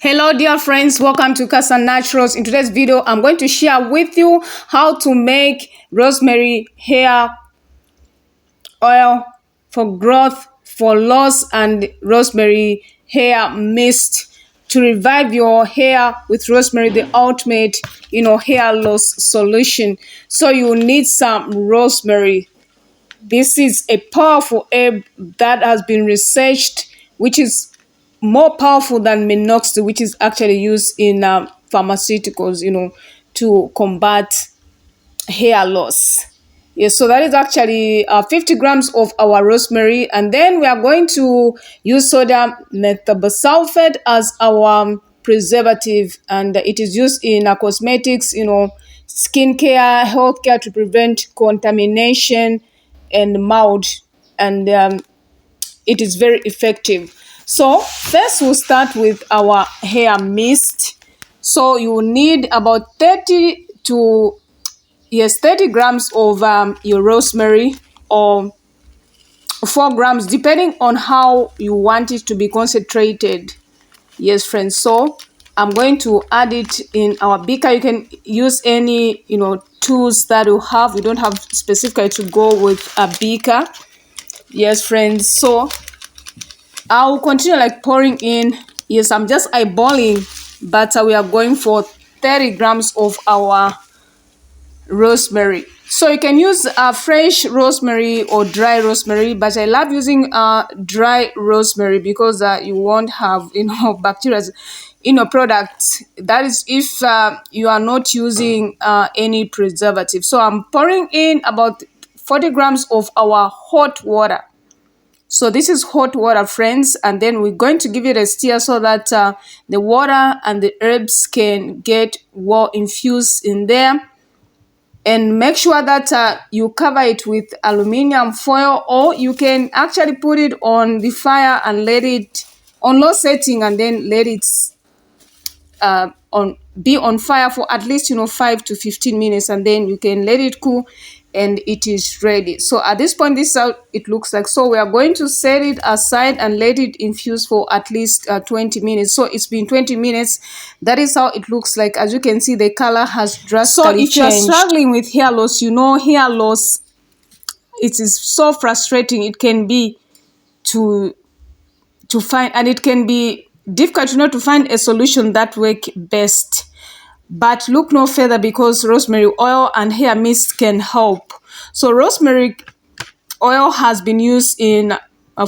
Hello dear friends, welcome to Casa Naturals. In today's video, I'm going to share with you how to make rosemary hair oil for growth, for loss, and rosemary hair mist to revive your hair with rosemary, the ultimate, hair loss solution. So you need some rosemary. This is a powerful herb that has been researched, which is more powerful than minoxidil, which is actually used in pharmaceuticals, to combat hair loss. Yes, so that is actually 50 grams of our rosemary. And then we are going to use sodium metabosulfate as our preservative. And it is used in cosmetics, skincare, healthcare to prevent contamination and mold. And it is very effective. So first we'll start with our hair mist. So you need about 30 grams of your rosemary, or 4 grams depending on how you want it to be concentrated. Yes friends, so I'm going to add it in our beaker. You can use any tools that you have. We don't have specifically to go with a beaker. Yes friends, so I'll continue like pouring in. Yes, I'm just eyeballing, but we are going for 30 grams of our rosemary. So you can use fresh rosemary or dry rosemary, but I love using dry rosemary because you won't have bacteria in your product. That is if you are not using any preservative. So I'm pouring in about 40 grams of our hot water. So this is hot water, friends, and then we're going to give it a stir so that the water and the herbs can get well infused in there. And make sure that you cover it with aluminum foil, or you can actually put it on the fire and let it on low setting, and then let it be on fire for at least 5 to 15 minutes, and then you can let it cool and it is ready. So at this point, this is how it looks like. So we are going to set it aside and let it infuse for at least 20 minutes. So it's been 20 minutes. That is how it looks like. As you can see, the color has drastically changed. So if you're struggling with hair loss, hair loss, it is so frustrating. It can be to find, and it can be difficult to find a solution that works best. But look no further, because rosemary oil and hair mist can help. So rosemary oil has been used in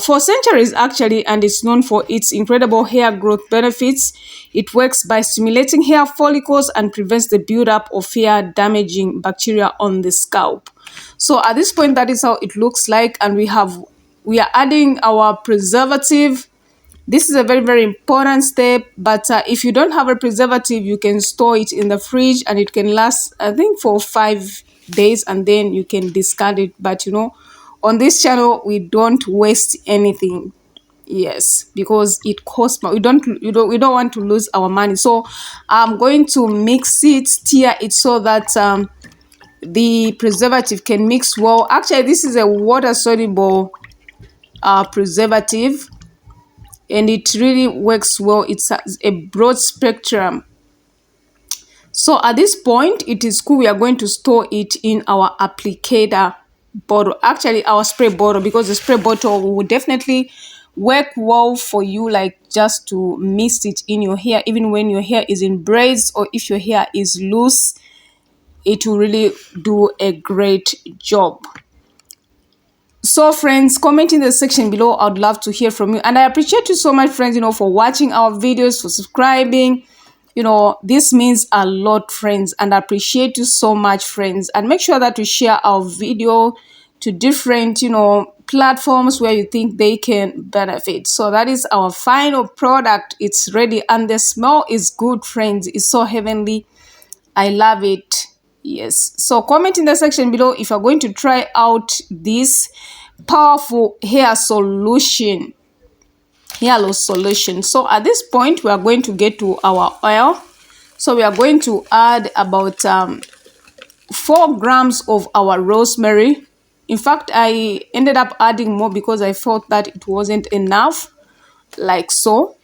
for centuries actually, and it's known for its incredible hair growth benefits. It works by stimulating hair follicles and prevents the buildup of hair damaging bacteria on the scalp. So at this point, that is how it looks like, and we are adding our preservative. This is a very, very important step, but if you don't have a preservative, you can store it in the fridge and it can last, I think, for 5 days, and then you can discard it. But on this channel, we don't waste anything. Yes, because it costs money. We don't want to lose our money. So I'm going to mix it, stir it so that the preservative can mix well. Actually, this is a water soluble preservative, and it really works well. It's a broad spectrum. So at this point, it is cool. We are going to store it in our applicator bottle, actually our spray bottle, because the spray bottle will definitely work well for you, like just to mist it in your hair, even when your hair is in braids, or if your hair is loose, it will really do a great job. So friends, comment in the section below. I'd love to hear from you, and I appreciate you so much, friends, for watching our videos, for subscribing. This means a lot, friends, and I appreciate you so much, friends. And make sure that you share our video to different platforms where you think they can benefit. So that is our final product. It's ready, and the smell is good, friends. It's so heavenly. I love it. Yes, so comment in the section below if you're going to try out this powerful hair loss solution. So at this point, we are going to get to our oil. So we are going to add about 4 grams of our rosemary. In fact, I ended up adding more because I felt that it wasn't enough, like so.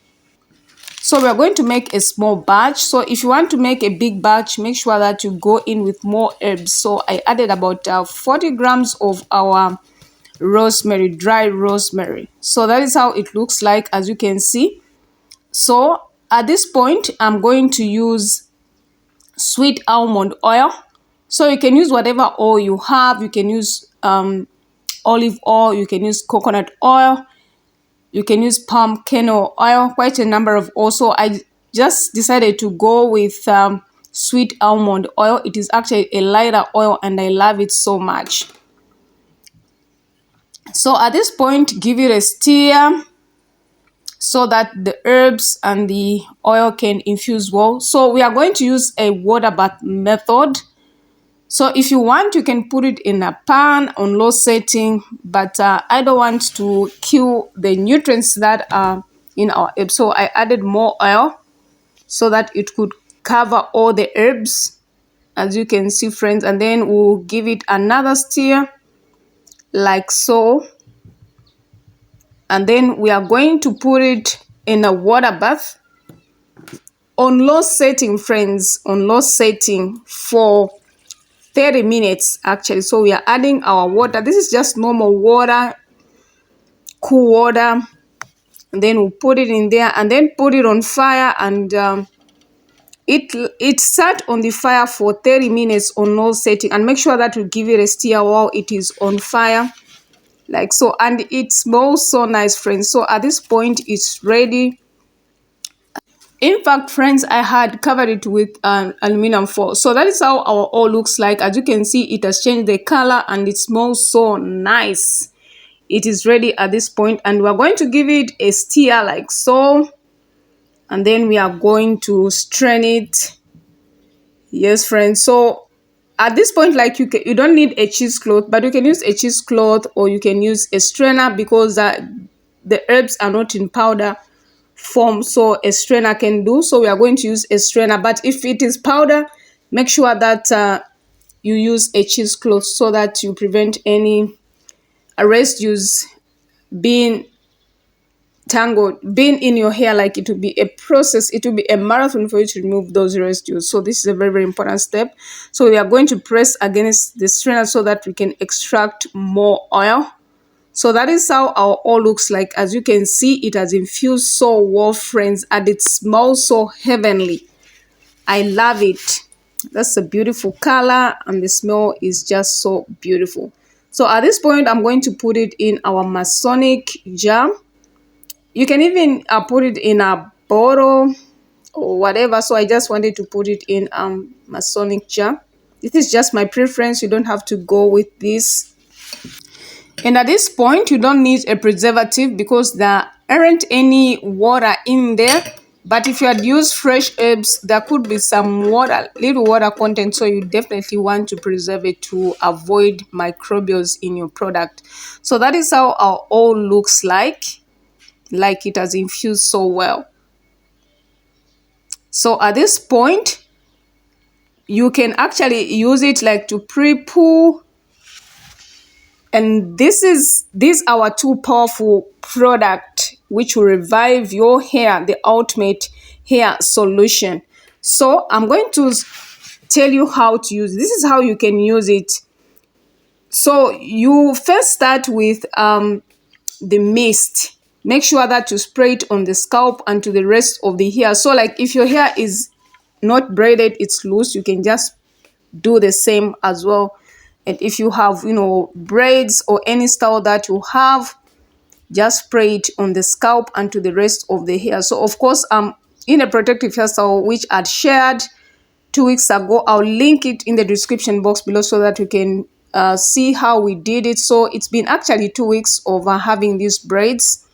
So we're going to make a small batch. So if you want to make a big batch, make sure that you go in with more herbs. So I added about 40 grams of our rosemary, dry rosemary. So that is how it looks like, as you can see. So at this point, I'm going to use sweet almond oil. So you can use whatever oil you have. You can use olive oil, you can use coconut oil, you can use palm kernel oil, quite a number of oils. So I just decided to go with sweet almond oil. It is actually a lighter oil and I love it so much. So at this point, give it a stir so that the herbs and the oil can infuse well. So we are going to use a water bath method. So if you want, you can put it in a pan on low setting, but I don't want to kill the nutrients that are in our herbs. So I added more oil so that it could cover all the herbs, as you can see, friends. And then we'll give it another stir, like so. And then we are going to put it in a water bath on low setting, friends, on low setting for 30 minutes actually. So we are adding our water. This is just normal water, cool water, and then we'll put it in there and then put it on fire, and it sat on the fire for 30 minutes on low setting, and make sure that you give it a stir while it is on fire, like so. And it smells so nice, friends. So at this point, it's ready. In fact, friends, I had covered it with an aluminum foil. So that is how our oil looks like. As you can see, it has changed the color and it smells so nice. It is ready at this point, and we're going to give it a stir like so. And then we are going to strain it. Yes, friends. So at this point, like you don't need a cheesecloth, but you can use a cheesecloth or you can use a strainer, because the herbs are not in powder form, so a strainer can do. So we are going to use a strainer, but if it is powder, make sure that you use a cheesecloth so that you prevent any residues being tangled, being in your hair. Like, it will be a process, it will be a marathon for you to remove those residues. So this is a very, very important step. So we are going to press against the strainer so that we can extract more oil. So that is how our oil looks like. As you can see, it has infused so well, friends, and it smells so heavenly. I love it. That's a beautiful color, and the smell is just so beautiful. So at this point, I'm going to put it in our Masonic jar. You can even put it in a bottle or whatever. So I just wanted to put it in Masonic jar. This is just my preference. You don't have to go with this. And at this point, you don't need a preservative because there aren't any water in there. But if you had used fresh herbs, there could be some water, little water content. So you definitely want to preserve it to avoid microbials in your product. So that is how our oil looks like it has infused so well. So at this point, you can actually use it like to pre-poo. And these are our two powerful product which will revive your hair, the ultimate hair solution. So I'm going to tell you how to use. This is how you can use it. So you first start with the mist. Make sure that you spray it on the scalp and to the rest of the hair. So like if your hair is not braided, it's loose, you can just do the same as well. And if you have, braids or any style that you have, just spray it on the scalp and to the rest of the hair. So of course, in a protective hairstyle which I'd shared 2 weeks ago, I'll link it in the description box below so that you can see how we did it. So it's been actually 2 weeks of having these braids.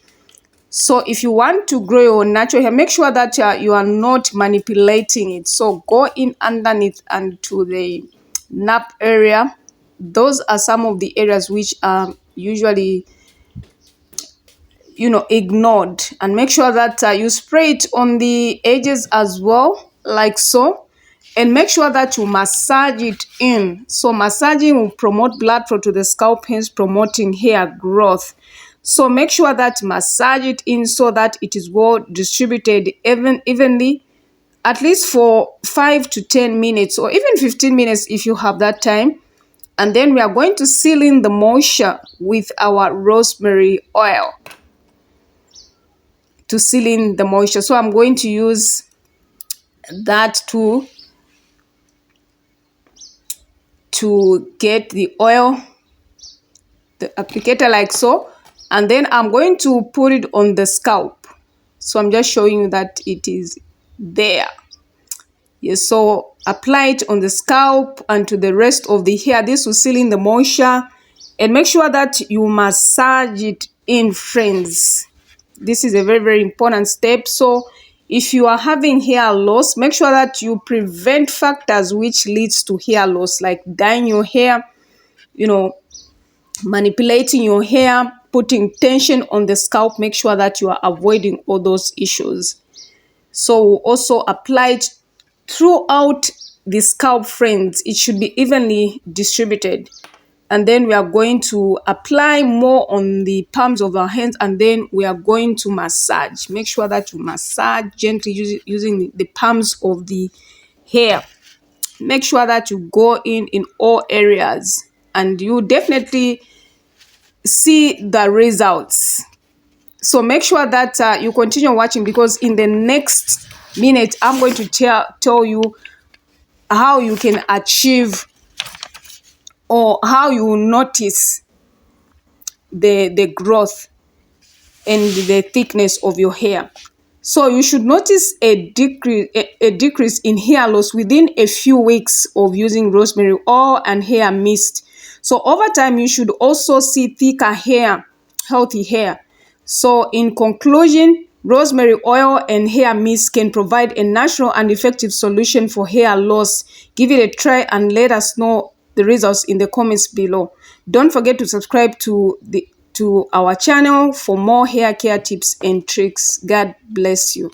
So if you want to grow your natural hair, make sure that you are not manipulating it. So go in underneath and to the nape area. Those are some of the areas which are usually ignored, and make sure that you spray it on the edges as well, like so. And make sure that you massage it in. So massaging will promote blood flow to the scalp, hence promoting hair growth. So make sure that massage it in so that it is well distributed evenly, at least for 5 to 10 minutes or even 15 minutes if you have that time. And then we are going to seal in the moisture with our rosemary oil to seal in the moisture. So I'm going to use that to get the oil, the applicator, like so. And then I'm going to put it on the scalp. So I'm just showing you that it is there. Yes, so apply it on the scalp and to the rest of the hair. This will seal in the moisture. And make sure that you massage it in, friends. This is a very, very important step. So if you are having hair loss, make sure that you prevent factors which leads to hair loss, like dyeing your hair, manipulating your hair, putting tension on the scalp. Make sure that you are avoiding all those issues. So also apply it throughout the scalp, friends. It should be evenly distributed. And then we are going to apply more on the palms of our hands, and then we are going to massage. Make sure that you massage gently using the palms of the hair. Make sure that you go in all areas, and you definitely see the results. So make sure that you continue watching, because in the next minute I'm going to tell you how you can achieve, or how you will notice the growth and the thickness of your hair. So you should notice a decrease in hair loss within a few weeks of using rosemary oil and hair mist. So over time, you should also see thicker hair, healthy hair. So in conclusion, rosemary oil and hair mist can provide a natural and effective solution for hair loss. Give it a try and let us know the results in the comments below. Don't forget to subscribe to our channel for more hair care tips and tricks. God bless you.